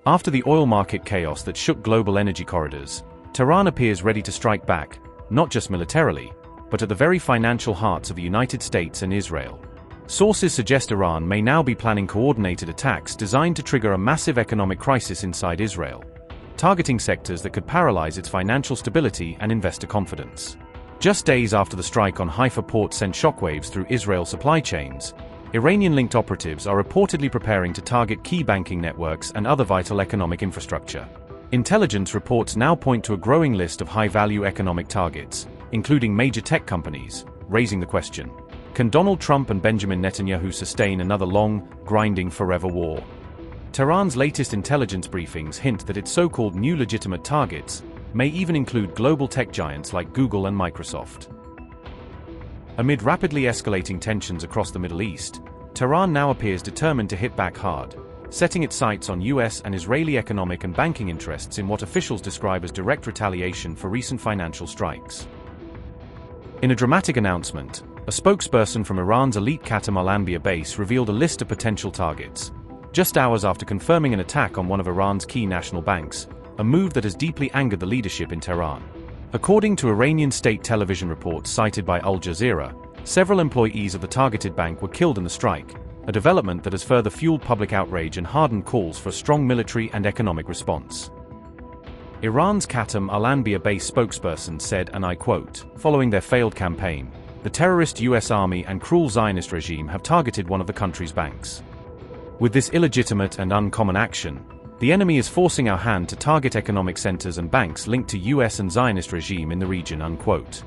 After the oil market chaos that shook global energy corridors, Tehran appears ready to strike back, not just militarily, but at the very financial hearts of the United States and Israel. Sources suggest Iran may now be planning coordinated attacks designed to trigger a massive economic crisis inside Israel, targeting sectors that could paralyze its financial stability and investor confidence. Just days after the strike on Haifa port sent shockwaves through Israel's supply chains, Iranian-linked operatives are reportedly preparing to target key banking networks and other vital economic infrastructure. Intelligence reports now point to a growing list of high-value economic targets, including major tech companies, raising the question: can Donald Trump and Benjamin Netanyahu sustain another long, grinding forever war? Tehran's latest intelligence briefings hint that its so-called new legitimate targets may even include global tech giants like Google and Microsoft. Amid rapidly escalating tensions across the Middle East, Tehran now appears determined to hit back hard, setting its sights on US and Israeli economic and banking interests in what officials describe as direct retaliation for recent financial strikes. In a dramatic announcement, a spokesperson from Iran's elite Khatam al Anbia base revealed a list of potential targets, just hours after confirming an attack on one of Iran's key national banks, a move that has deeply angered the leadership in Tehran. According to Iranian state television reports cited by Al Jazeera, several employees of the targeted bank were killed in the strike, a development that has further fueled public outrage and hardened calls for a strong military and economic response. Iran's Khatam al Anbia base spokesperson said, and I quote, "Following their failed campaign, the terrorist US Army and cruel Zionist regime have targeted one of the country's banks. With this illegitimate and uncommon action, the enemy is forcing our hand to target economic centers and banks linked to US and Zionist regime in the region," unquote.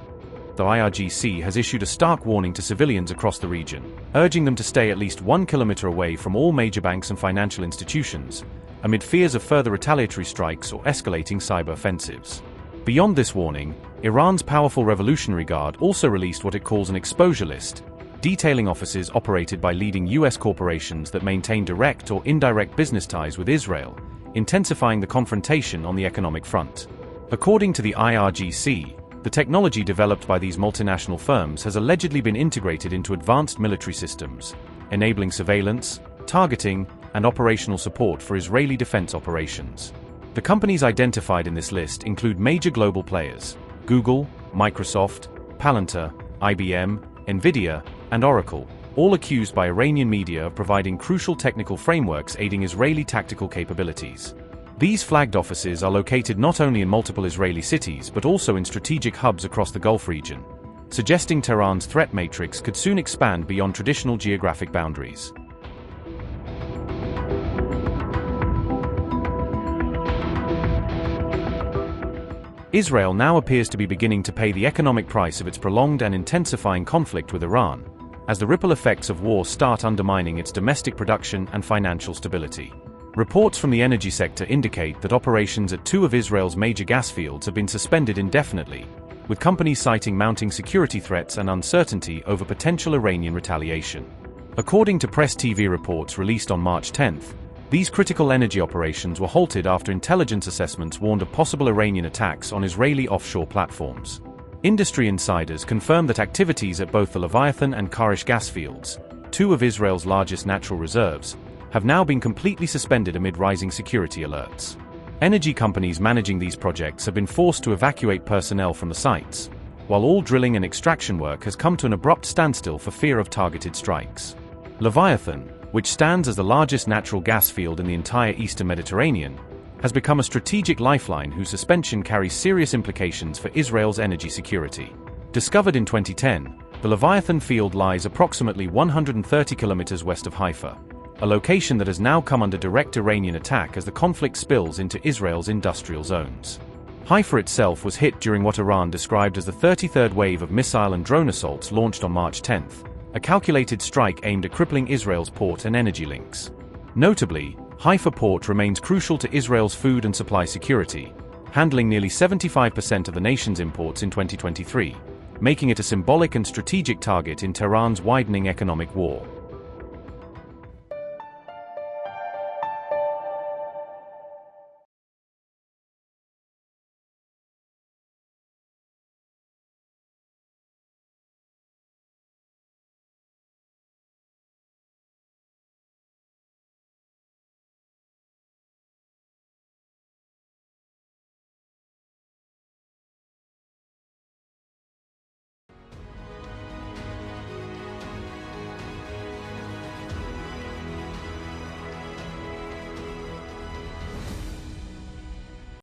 The IRGC has issued a stark warning to civilians across the region, urging them to stay at least 1 kilometer away from all major banks and financial institutions, amid fears of further retaliatory strikes or escalating cyber offensives. Beyond this warning, Iran's powerful Revolutionary Guard also released what it calls an exposure list, detailing offices operated by leading US corporations that maintain direct or indirect business ties with Israel, intensifying the confrontation on the economic front. According to the IRGC, the technology developed by these multinational firms has allegedly been integrated into advanced military systems, enabling surveillance, targeting, and operational support for Israeli defense operations. The companies identified in this list include major global players: Google, Microsoft, Palantir, IBM, NVIDIA, and Oracle, all accused by Iranian media of providing crucial technical frameworks aiding Israeli tactical capabilities. These flagged offices are located not only in multiple Israeli cities but also in strategic hubs across the Gulf region, suggesting Tehran's threat matrix could soon expand beyond traditional geographic boundaries. Israel now appears to be beginning to pay the economic price of its prolonged and intensifying conflict with Iran, as the ripple effects of war start undermining its domestic production and financial stability. Reports from the energy sector indicate that operations at 2 of Israel's major gas fields have been suspended indefinitely, with companies citing mounting security threats and uncertainty over potential Iranian retaliation. According to Press TV reports released on March 10, these critical energy operations were halted after intelligence assessments warned of possible Iranian attacks on Israeli offshore platforms. Industry insiders confirmed that activities at both the Leviathan and Karish gas fields, 2 of Israel's largest natural reserves, have now been completely suspended amid rising security alerts. Energy companies managing these projects have been forced to evacuate personnel from the sites, while all drilling and extraction work has come to an abrupt standstill for fear of targeted strikes. Leviathan, which stands as the largest natural gas field in the entire eastern Mediterranean, has become a strategic lifeline whose suspension carries serious implications for Israel's energy security. Discovered in 2010, the Leviathan field lies approximately 130 kilometers west of Haifa, a location that has now come under direct Iranian attack as the conflict spills into Israel's industrial zones. Haifa itself was hit during what Iran described as the 33rd wave of missile and drone assaults launched on March 10, a calculated strike aimed at crippling Israel's port and energy links. Notably, Haifa port remains crucial to Israel's food and supply security, handling nearly 75% of the nation's imports in 2023, making it a symbolic and strategic target in Tehran's widening economic war.